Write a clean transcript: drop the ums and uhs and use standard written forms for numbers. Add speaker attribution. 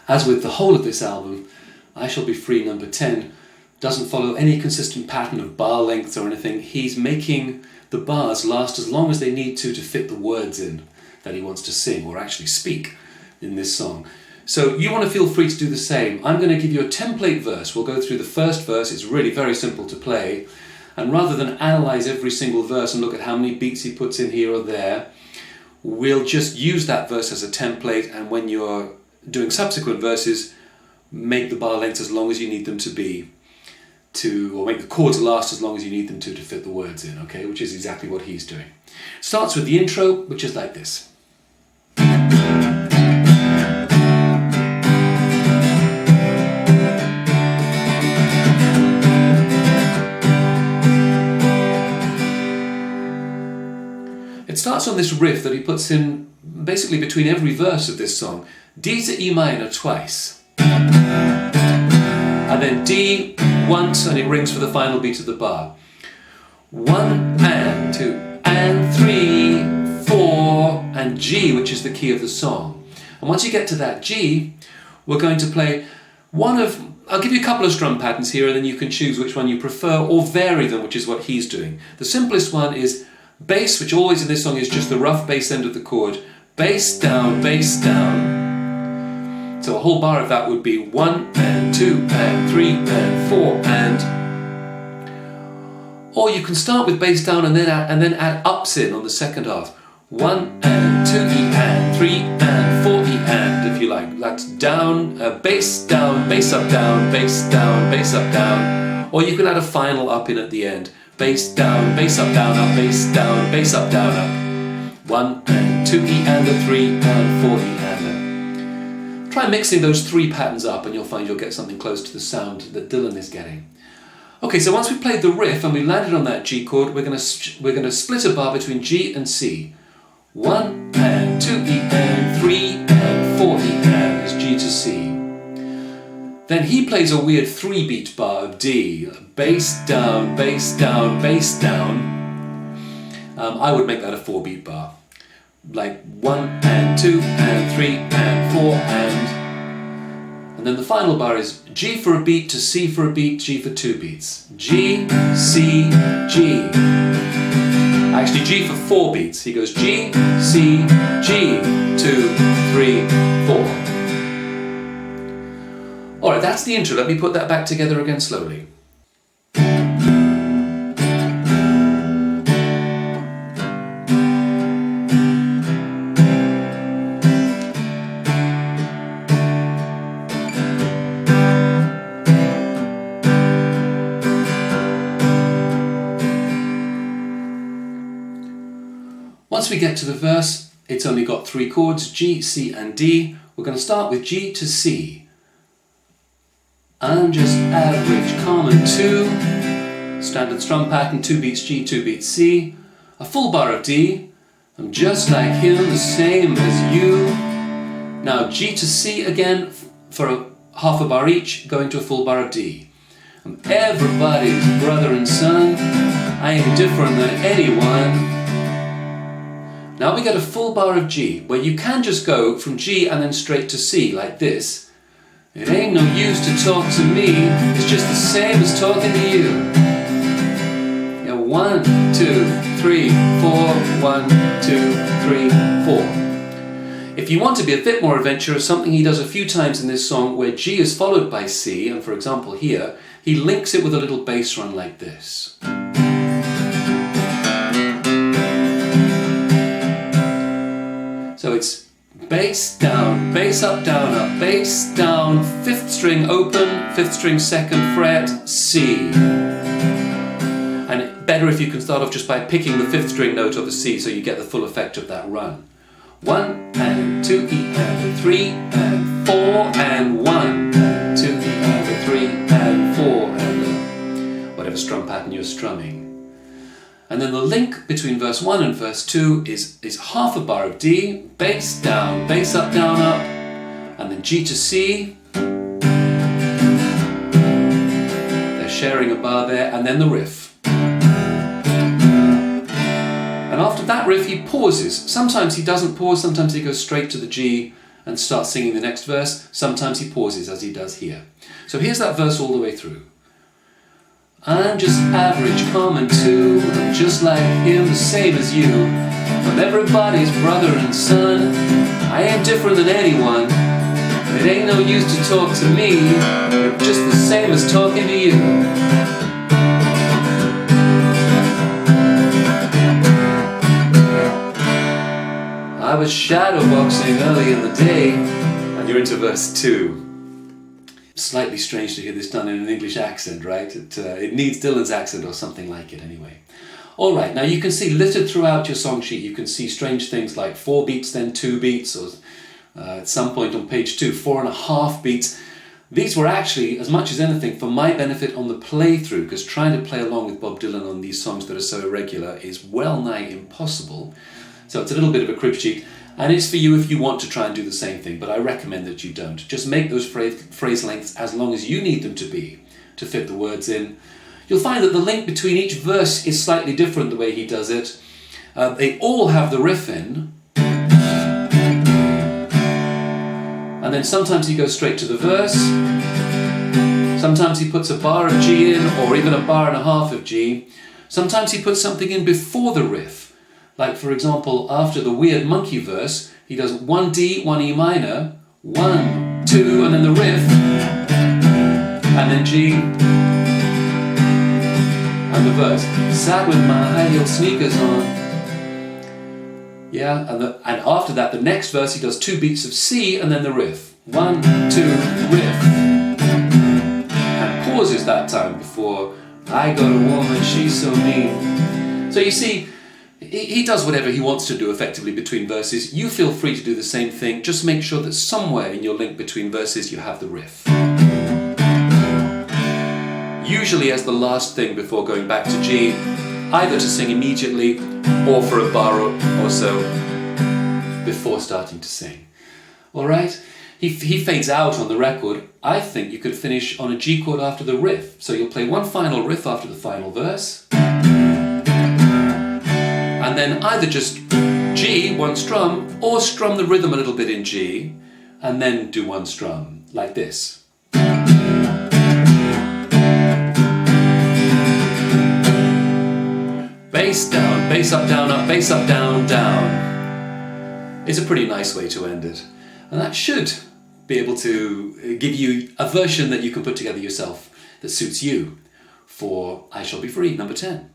Speaker 1: As with the whole of this album, I Shall Be Free number 10 doesn't follow any consistent pattern of bar lengths or anything. He's making the bars last as long as they need to fit the words in that he wants to sing or actually speak in this song. So you want to feel free to do the same. I'm going to give you a template verse. We'll go through the first verse. It's really very simple to play. And rather than analyze every single verse and look at how many beats he puts in here or there, we'll just use that verse as a template, and when you're doing subsequent verses, make the bar lengths as long as you need them to be, or make the chords last as long as you need them to fit the words in, okay? Which is exactly what he's doing. Starts with the intro, which is like this. It starts on this riff that he puts in basically between every verse of this song. D to E minor twice. And then D once, and it rings for the final beat of the bar. 1 and 2 and 3, 4, and G, which is the key of the song. And once you get to that G, we're going to play I'll give you a couple of strum patterns here, and then you can choose which one you prefer or vary them, which is what he's doing. The simplest one is bass, which always in this song is just the rough bass end of the chord. Bass down, bass down. So a whole bar of that would be 1 and 2 and 3 and 4 and... Or you can start with bass down and then add ups in on the second half. 1 and 2 E and 3 and 4 E and, if you like. That's down, bass down, bass up down, bass down, bass up down. Or you can add a final up in at the end. Bass down, bass up down, up, bass down, bass up down, up. 1 and 2 E and a 3 and 4 E and a. Try mixing those three patterns up and you'll find you'll get something close to the sound that Dylan is getting. Okay, so once we've played the riff and we landed on that G chord, we're going to split a bar between G and C. 1 and 2 E and 3 and 4 E and is G to C. Then he plays a weird 3-beat bar of D. Bass down, bass down, bass down. I would make that a 4-beat bar. Like 1 and 2 and 3 and 4 and then the final bar is G for a beat to C for a beat, G for 2 beats. G, C, G. Actually G for 4 beats. He goes G, C, G, 2, 3, 4. Alright, that's the intro. Let me put that back together again slowly. Once we get to the verse, it's only got 3 chords, G, C and D. We're going to start with G to C. I'm just average, common 2. Standard strum pattern, 2 beats G, 2 beats C. A full bar of D. I'm just like him, the same as you. Now G to C again for a half a bar each, going to a full bar of D. I'm everybody's brother and son. I ain't different than anyone. Now we get a full bar of G, where you can just go from G and then straight to C, like this. It ain't no use to talk to me, it's just the same as talking to you. Yeah, 1, 2, 3, 4, 1, 2, 3, 4. If you want to be a bit more adventurous, something he does a few times in this song where G is followed by C, and for example here, he links it with a little bass run like this. So it's bass down, bass up, bass down, 5th string open, 5th string 2nd fret, C. And better if you can start off just by picking the 5th string note of the C so you get the full effect of that run. 1 and 2 E and 3 and 4 and 1 and 2 E and 3 and 4 and whatever strum pattern you're strumming. And then the link between verse 1 and verse 2 is half a bar of D, bass down, bass up, and then G to C. They're sharing a bar there, and then the riff. And after that riff he pauses. Sometimes he doesn't pause, sometimes he goes straight to the G, and starts singing the next verse. Sometimes he pauses, as he does here. So here's that verse all the way through. I'm just average, common too. I'm just like him, the same as you. I'm everybody's brother and son. I ain't different than anyone. It ain't no use to talk to me. You're just the same as talking to you. I was shadowboxing early in the day, and you're into verse 2. Slightly strange to hear this done in an English accent, right? It needs Dylan's accent or something like it anyway. All right, now you can see littered throughout your song sheet, you can see strange things like 4 beats, then 2 beats, or at some point on page 2, 4.5 beats. These were actually, as much as anything, for my benefit on the playthrough, because trying to play along with Bob Dylan on these songs that are so irregular is well nigh impossible. So it's a little bit of a crib sheet, and it's for you if you want to try and do the same thing, but I recommend that you don't. Just make those phrase lengths as long as you need them to be to fit the words in. You'll find that the link between each verse is slightly different the way he does it. They all have the riff in, and then sometimes he goes straight to the verse, sometimes he puts a bar of G in, or even a bar and a half of G. Sometimes he puts something in before the riff. Like, for example, after the weird monkey verse, he does 1 D, 1 E minor, 1, 2, and then the riff, and then G, and the verse. Sat with my high heel sneakers on. Yeah, and after that, the next verse, he does 2 beats of C, and then the riff. 1, 2, riff. And pauses that time before, I got a woman, she's so mean. So you see, he does whatever he wants to do effectively between verses. You feel free to do the same thing. Just make sure that somewhere in your link between verses you have the riff. Usually as the last thing before going back to G, either to sing immediately or for a bar or so before starting to sing. Alright? He fades out on the record. I think you could finish on a G chord after the riff. So you'll play one final riff after the final verse, and then either just G, 1 strum, or strum the rhythm a little bit in G, and then do 1 strum, like this. Bass down, bass up, down, down. It's a pretty nice way to end it. And that should be able to give you a version that you can put together yourself that suits you for I Shall Be Free, number 10.